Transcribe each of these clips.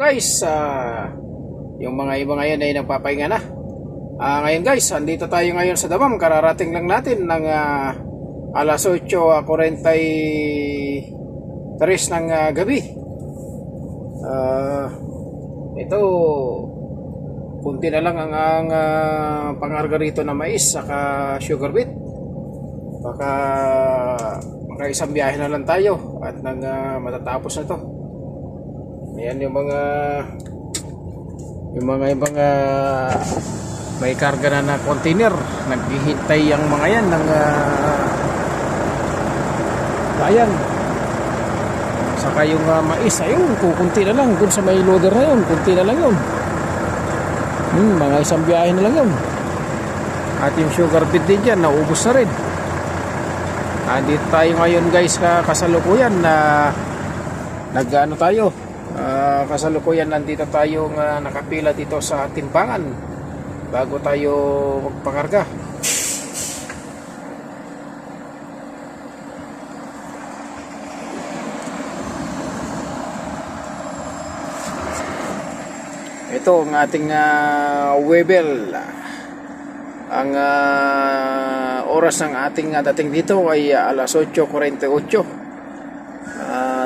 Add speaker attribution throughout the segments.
Speaker 1: Guys, yung mga iba ngayon ay nagpapahinga na. Ngayon guys, andito tayo ngayon sa Damam. Kararating lang natin ng alas 8:43 ng gabi. Ito, kunti na lang ang pangarga rito na mais saka sugar beet. Baka makaisang biyahe na lang tayo at nang matatapos na to. Ayan yung ibang may karga na container, naghihintay ang mga yan ng bayan. Saka yung mais, ayun, kukunti na lang dun sa may loader na yun, kunti na lang yun. Mga isang biyahe na lang yun. At yung sugar beet din dyan, naubos na rin. Dito tayo ngayon guys, kasalukuyan na nag-ano tayo, kasalukuyan nandito tayo nakapila dito sa timbangan bago tayo magpakarga. Ito ang ating Webel. Ang oras ng ating dating dito ay alas 8:48,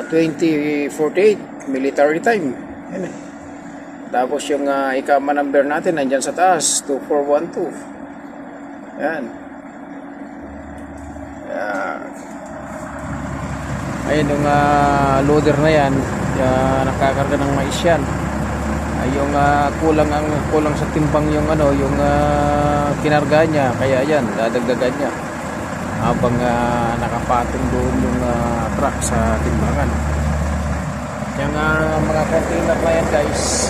Speaker 1: 20:48 military time. Yan. Tapos yung ikama number natin nandyan sa taas, 2412. Yan. Ayun yung loader na yan, nakakarga ng mais yan. Yung kulang sa timbang yung yung kinarga niya, kaya yan dadagdagan niya habang nakapatong doon yung truck sa timbangan. Yung mga container na yan guys,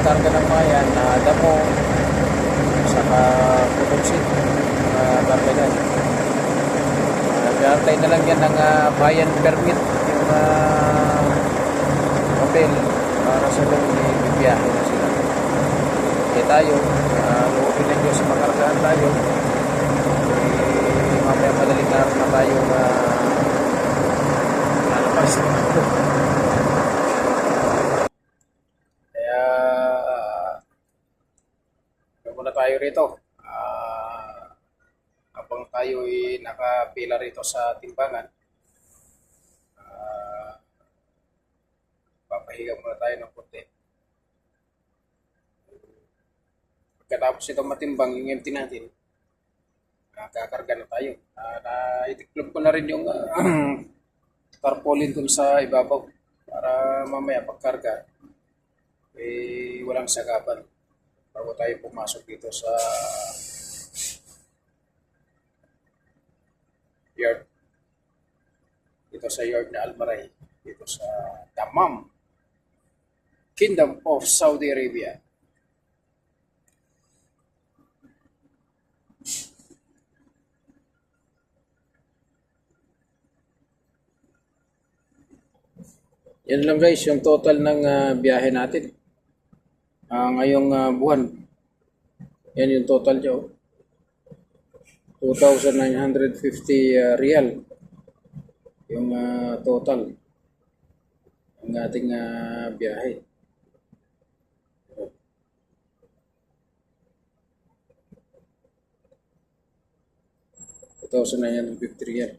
Speaker 1: karga ng mga yan, damo saka putonsit, karga yan. Nag-antay na lang yan ng bayan permit, yung hotel para sa loob bibiyahe na sila. Kaya tayo, loobin na Diyos, makargaan tayo. Mamaya madaling araw na tayo lalabas. Kaya muna tayo rito. Habang tayo nakapila rito sa timbangan, papahiga muna tayo ng konti. Pagkatapos ito matimbang yung empty natin, kakarga na tayo. Itiklop ko na rin yung tarpaulin dun sa ibabaw para mamaya pagkarga walang sagapan bago tayo pumasok dito sa yard, dito sa yard na Almaray, dito sa Damam, Kingdom of Saudi Arabia. Yan lang guys, yung total ng biyahe natin ngayong buwan. Yan yung total nyo, 2,950 real yung total ng ating biyahe. $2,950 real.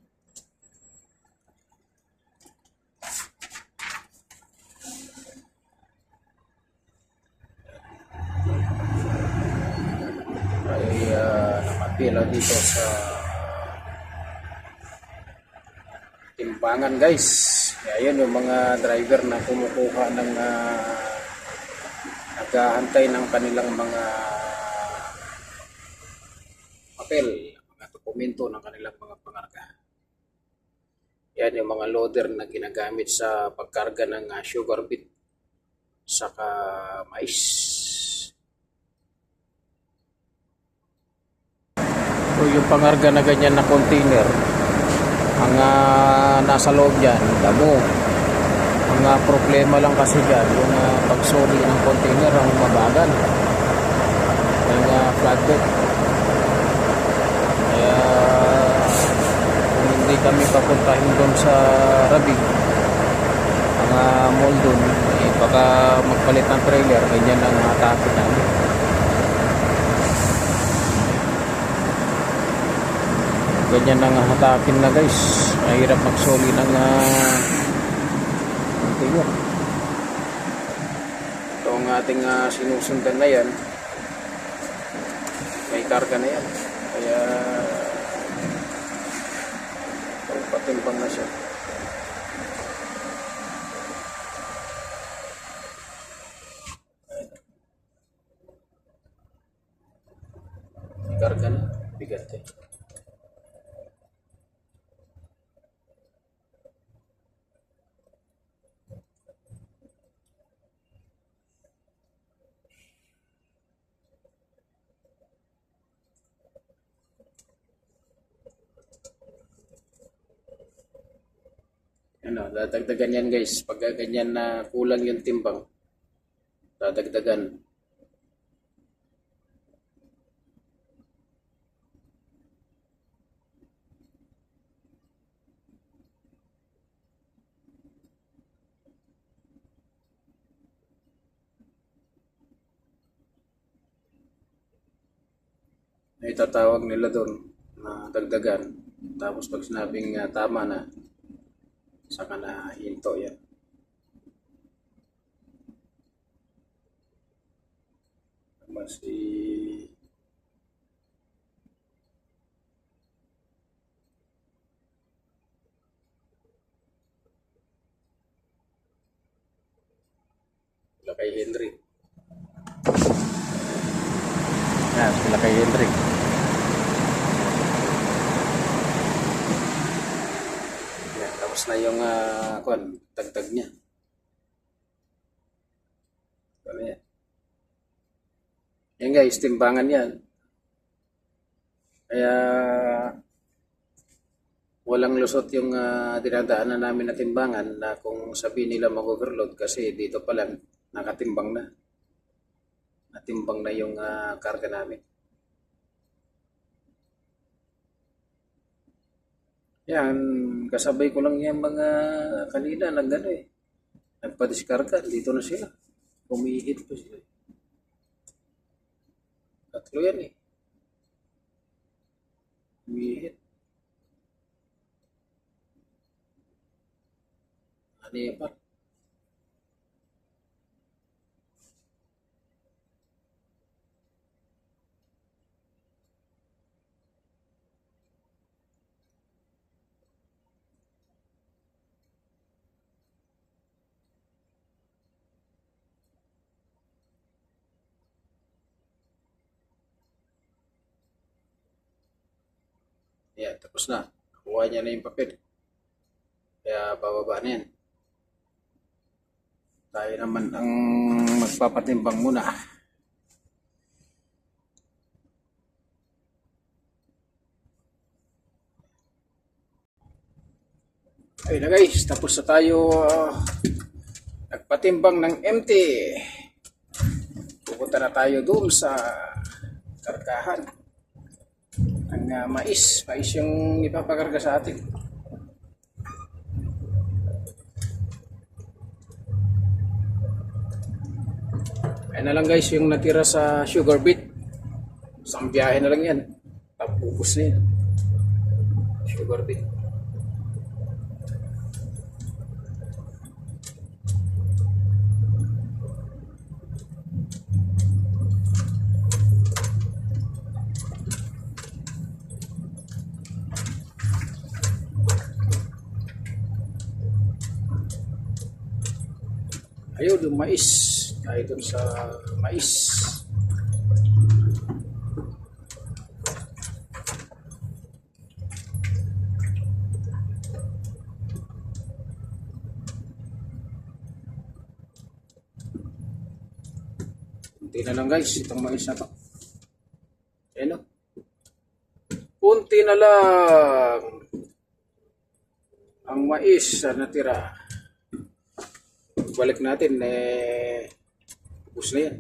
Speaker 1: Nakapila dito sa timbangan guys. Ayan yung mga driver na kumukuha ng naghahantay ng kanilang mga papel, mga dokumento ng kanilang mga pangarga. Yan yung mga loader na ginagamit sa pagkarga ng sugar beet saka mais. So yung pangarga na ganyan na container, ang nasa loob dyan, damo. Ang problema lang kasi dyan, yung pagsoli ng container ang mabagal. Yung flatbed. Kaya kung hindi kami papuntahin doon sa Rabig, ang baka magpalit ng trailer, ganyan ang hatakin namin. Ganyan ang hatakin na guys. Mahirap magsoli ng trailer. Ito ang ating sinusundan na yan. May karga na yan. Kaya patimbang na siya. Karga na, bigat eh. Ano, dadagdagan yan guys. Pag ganyan na kulang yung timbang, dadagdagan. Ay tatawag nila doon na dagdagan. Tapos pag sinabing tama na, saka na hinto yan. Kasi sila kay Henry. Sila kay Henry. Yan, tapos na yung tagtag niya. Ano yan? Yan guys, timbangan yan. Kaya walang lusot yung dinadaanan namin na timbangan na kung sabihin nila mag-overload kasi dito pa lang nakatimbang na. Natimbang na yung karga namin. Yan, kasabay ko lang yung mga kanina nagpa-diskarga. Dito na sila. Umihit pa sila. Tatlo yan eh. Umihit. Ano yan pa? Yan, tapos na. Nakuha niya na yung papel. Kaya bababa na yan. Tayo naman ang magpapatimbang muna. Ayun na guys, tapos na tayo nagpatimbang ng empty. Pupunta na tayo doon sa kargahan ng mais. Mais yung ipapakarga sa atin. Ayan na lang guys yung natira sa sugar beet. Isang biyahe na lang yan. Tapos na yan. Sugar beet. Ayun, yung mais. Tayo dun sa mais. Kunti na lang guys, itong mais na to. Ayan o. Kunti na lang ang mais na natira. Balik natin ubos na yan.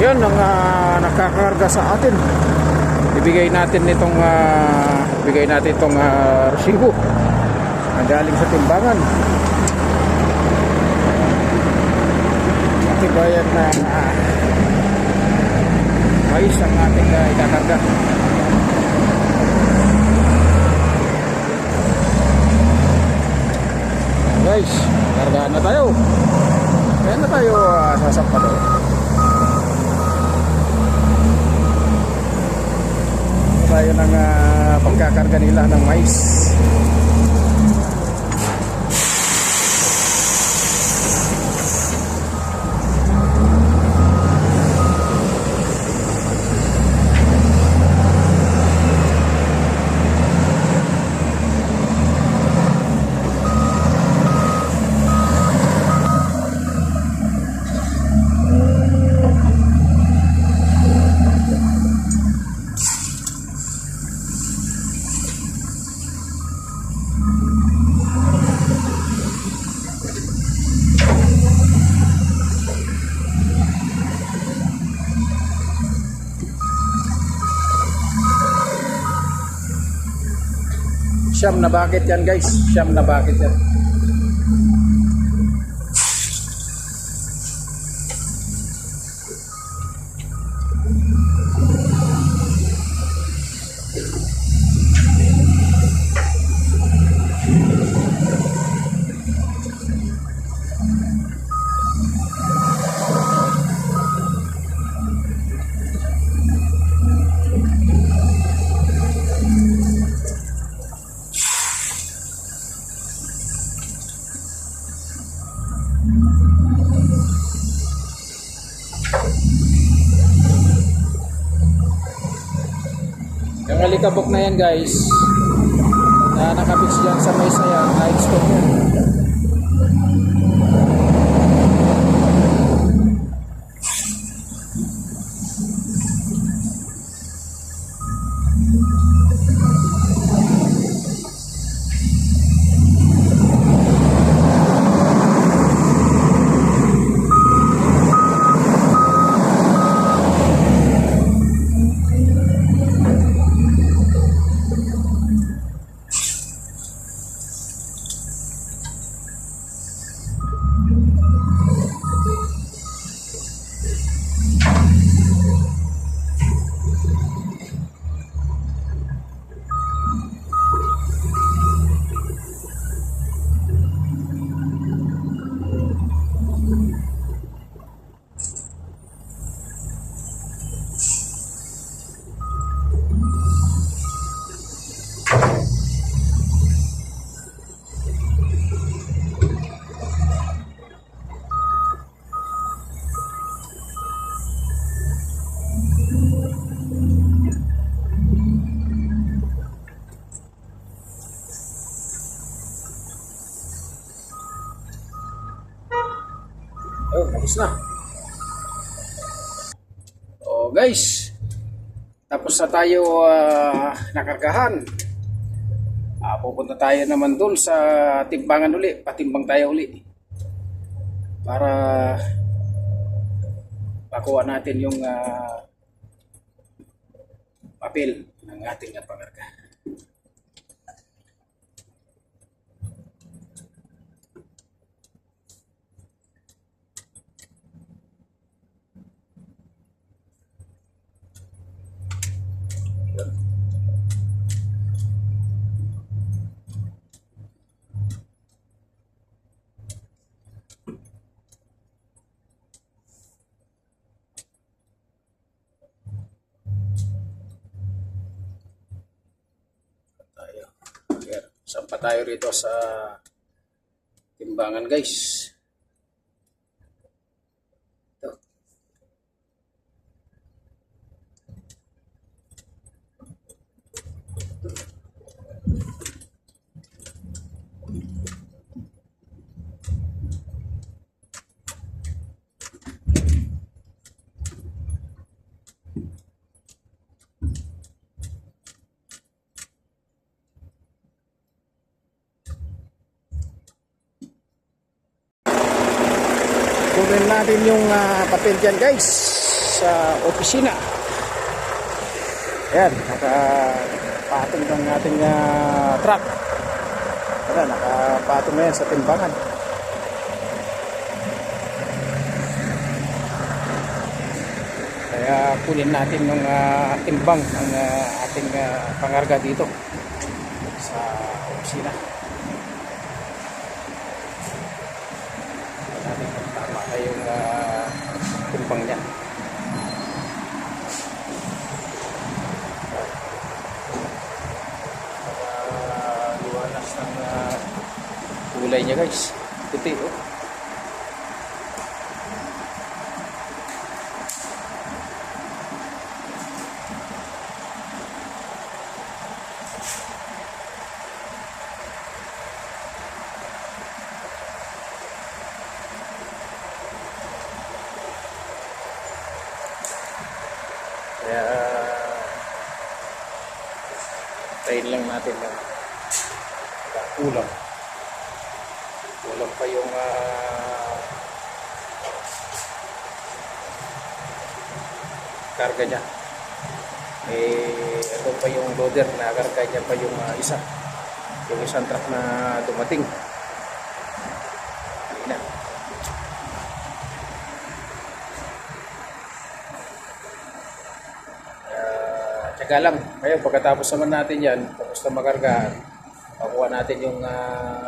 Speaker 1: Yun ang nakakarga sa atin. Bigay natin itong resibo na galing sa timbangan. Atibayan na mais ang ating ikakarga. Guys, kargaan na tayo. Kaya na tayo sasampado. Tayo ng pagkakarga nila ng mais. Siyam na bucket yan guys, siyam na bucket yan. Yung alikabok na yan guys, na nakabits dyan sa mais na yan, na-expect yan. Oh, tapos na. Oh, guys. Tapos na tayo nakargahan. Pupunta tayo naman doon sa timbangan uli. Patimbang tayo uli. Para pakuha natin yung papel ng ating pangarga. Sampa tayo rito sa timbangan guys. Ito. Kunin natin yung papel dyan guys. sa opisina. Ayan, nakapatong ng ating truck. Ayan, nakapatong na yan sa timbangan. Kaya kunin natin ng timbang ng ating pangarga dito sa opisina. Natin kung tama kayong timbang niya. Liwanas ng kulay niya guys. Puti oh. Kaya tayin lang natin na kulang pa yung karga niya. Ito pa yung loader na karga niya pa yung yung isang truck na dumating. Hindi na. Tsaga lang. Ngayon, pagkatapos naman natin yan, tapos na makargahan, pakuha natin yung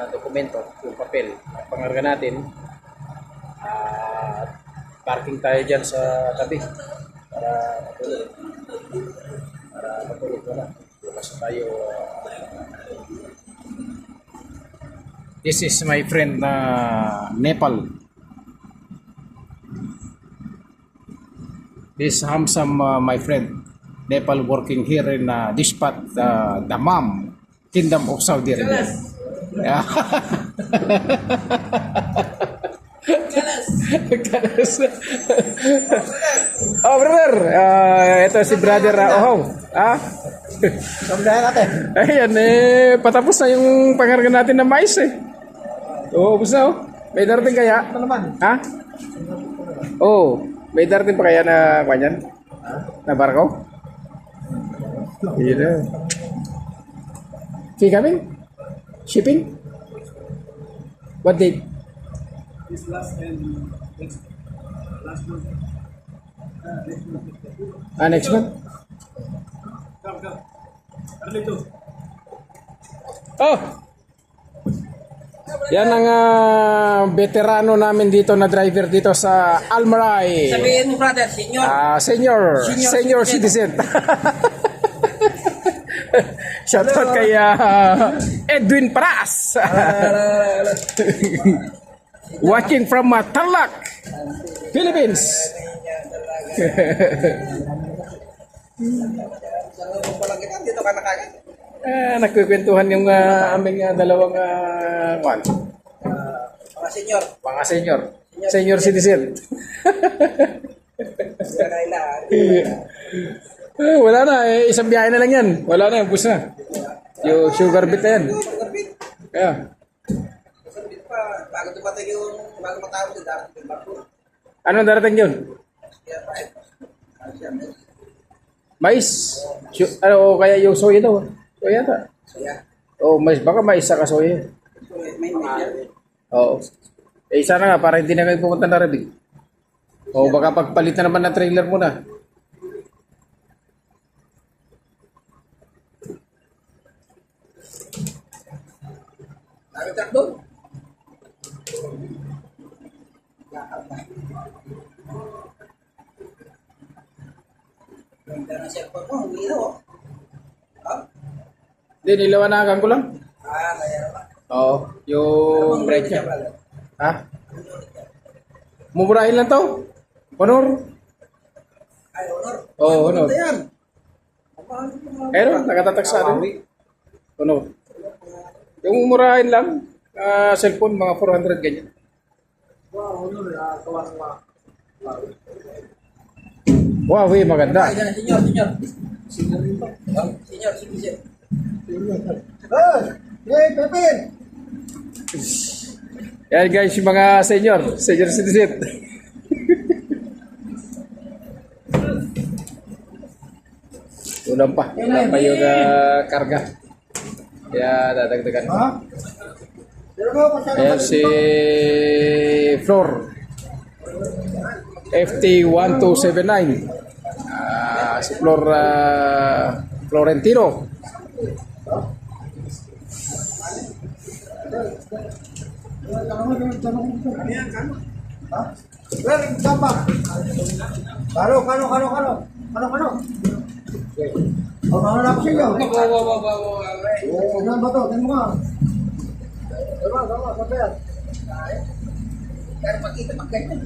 Speaker 1: dokumento, yung papel, pangarga natin. Parking tayo dyan sa tabi para matulog na. Bukas tayo. This is my friend Nepal. This handsome my friend Nepal working here in this spot, Dammam, Kingdom of Saudi Arabia. Yeah. Kalas. Oh, brother. Ito si brother Ohaw.
Speaker 2: Sabihin natin.
Speaker 1: Ayan, patapos na yung pangarga natin ng mais eh. Oo, ubos na oh. May darating kaya?
Speaker 2: Ito naman.
Speaker 1: Ha? Oo. May darating pa kaya na kanyan? Na barko? Yun na. See coming? Shipping? What date?
Speaker 2: This last and next last month.
Speaker 1: Next month?
Speaker 2: Come. Ano ito?
Speaker 1: Oh! Yan ang veterano namin dito na driver dito sa Almaray.
Speaker 3: Sabihin mo brother,
Speaker 1: Senior citizen. Shoutout kay Edwin Paras. Watching from Tarlac, Philippines.
Speaker 3: dito ka nakagad.
Speaker 1: Nagkukwentuhan yung aming dalawang
Speaker 3: Mga senyor.
Speaker 1: mga senior citizen. Wala na, isang biyahe na lang yan. Wala na, bus na. Yung sugar beet na yan. Yeah.
Speaker 3: Bago matawag yung dapat.
Speaker 1: Ano darating yun? Mais. Ano, kaya yung soya daw. Soya ta. Oh, mais. Baka mais sa kasoya. Oo. Sana nga, para hindi na kayo pumunta na rin. O baka pagpalit na naman ng trailer mo na.
Speaker 3: Nakagad doon. Ganda na siya po. Umiilaw.
Speaker 1: Hindi, nilawanagan ko lang.
Speaker 3: Kaya ba?
Speaker 1: Oo, yung brake niya. Ha? Mumurahin lang to. Honor.
Speaker 3: Ay, honor.
Speaker 1: Oo, honor.
Speaker 3: Ito yan.
Speaker 1: Pero, nakatatak sa ano. Honor. Yung murahin lang, cellphone, mga 400 ganyan.
Speaker 2: Wow, honor. Kawas pa.
Speaker 1: Wow, maganda.
Speaker 3: Ay, senyor.
Speaker 2: Sino rin ba?
Speaker 3: Senyor, sige.
Speaker 2: Hey, Pepin!
Speaker 1: Yan guys, yung mga senior citizen. Kulang pa yung karga. Kaya dadagdagan.
Speaker 3: Ha? Pero ba, masyado
Speaker 1: Ayan si Flor. FT1279. Si Flor Florentino.
Speaker 3: Well, gamba. Kano. Oh, mahanap sa iyo. Ano ba to? Tingnan mo nga. Sama, sabihan. Pero makita magkaitan.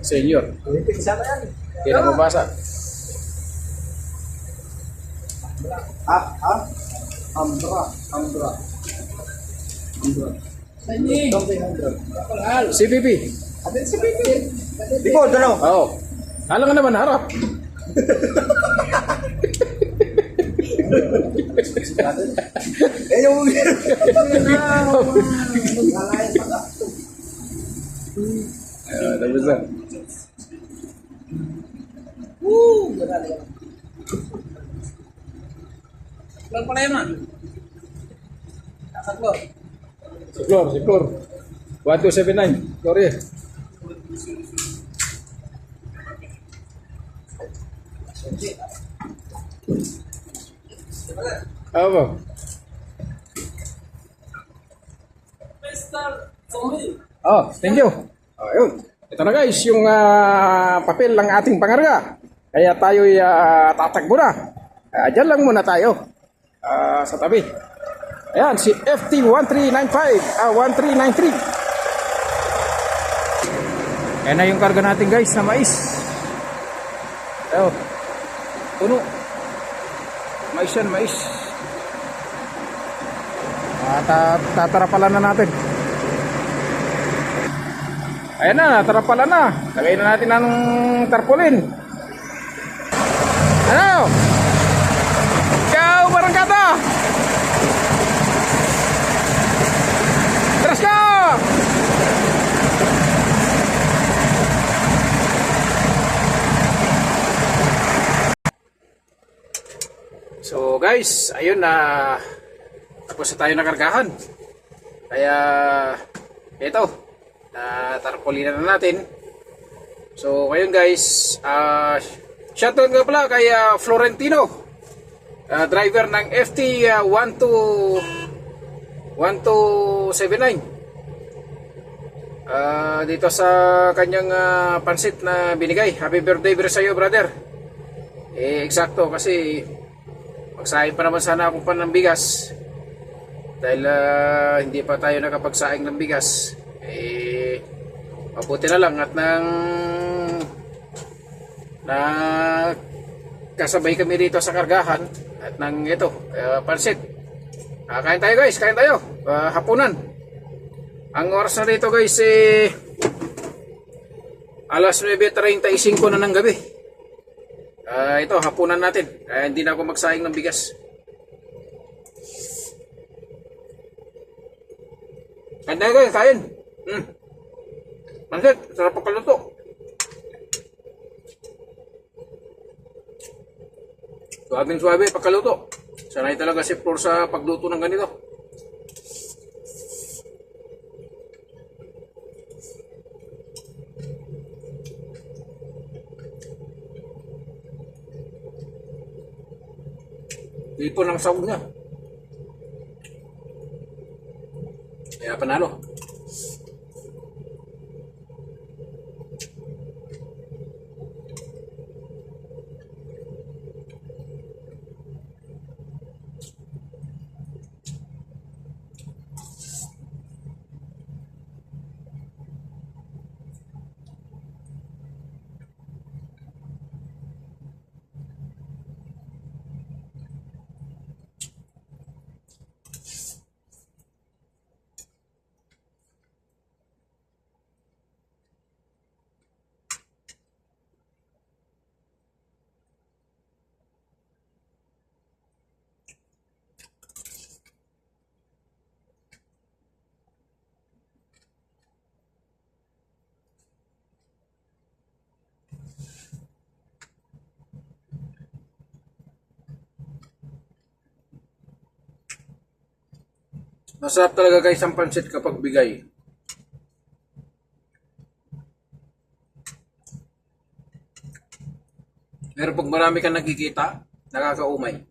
Speaker 1: Senior.
Speaker 3: Sama yan.
Speaker 1: Hindi na mabasa.
Speaker 3: Ambra.
Speaker 1: CPP.
Speaker 3: Atin si Pipi. Ikaw, dalaw.
Speaker 1: Oo. Alam nga naman, harap.
Speaker 3: Yung...
Speaker 1: Tapos na.
Speaker 3: Lang pala yun, man. Kakatlo.
Speaker 1: Si Flor. 1279. Sorry. Apa? Oh, thank you. Ayun. Ito na guys, yung papel ng ating pangarga. Kaya tayo'y tatakbo na. Diyan lang muna tayo. Sa tabi. Ayan, si FT1395, 1393. Ayan na yung karga natin guys na mais. Ayun. Puno. Mais yan, mais. Tatarapalan na natin. Ayan na, natarapalan na. Lagay na natin ng tarpaulin. Ano? Ikaw, barangkada! Teras ka! So guys, ayun na tapos na tayo nakargahan. Kaya ito, tarpaulin na natin. So ngayon guys, shoutout nga pala kay Florentino, driver ng FT 1279. Dito sa kanyang pansit na binigay. Happy birthday sa iyo, brother. Eksakto kasi magsaing pa naman sana akong panambigas. Dahil hindi pa tayo nakapagsaing ng bigas. Mabuti na lang at kasabay kami dito sa kargahan at nang ito, pansit. Kain tayo guys, kain tayo. Hapunan. Ang oras na dito guys alas 9:35 na ng gabi. Ito, hapunan natin. Hindi na ako magsaing ng bigas. Kain tayo guys, kain. Pansit, sarap pagkaluto. Suwabing-suwabe pagkaluto. Sanay talaga si Flor sa pagluto ng ganito. Ipon ang sahog niya. Kaya panalo. Masarap talaga guys ang pansit kapag bigay. Pero pag marami kang nakikita, nakakaumay.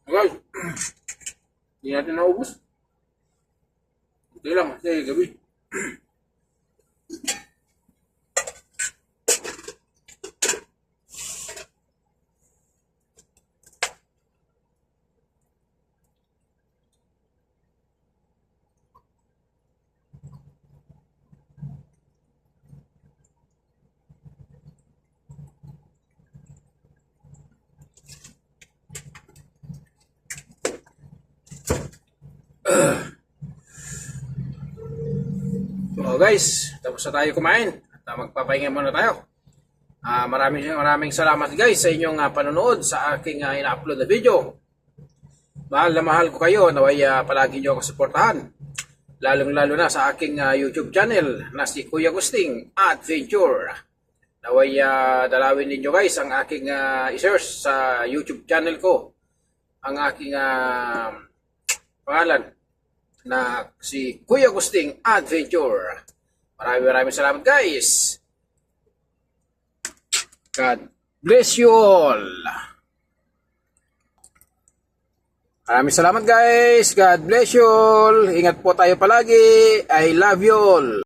Speaker 1: Guys, hindi natin naubos. Ito lang, kasi gabi. So guys, tapos na tayo kumain. At magpapahinga muna tayo. Maraming salamat guys sa inyong panonood sa aking ina-upload na video. Mahal na mahal ko kayo. Naway palagi nyo ako suportahan. Lalong-lalo na sa aking YouTube channel na si Kuya Agusting Adventure. Naway dalawin ninyo guys ang aking i-search sa YouTube channel ko. Ang aking pangalan na si Kuya Agusting Adventure. Maraming salamat guys. God bless you all. Maraming salamat guys. God bless you all. Ingat po tayo palagi. I love you all.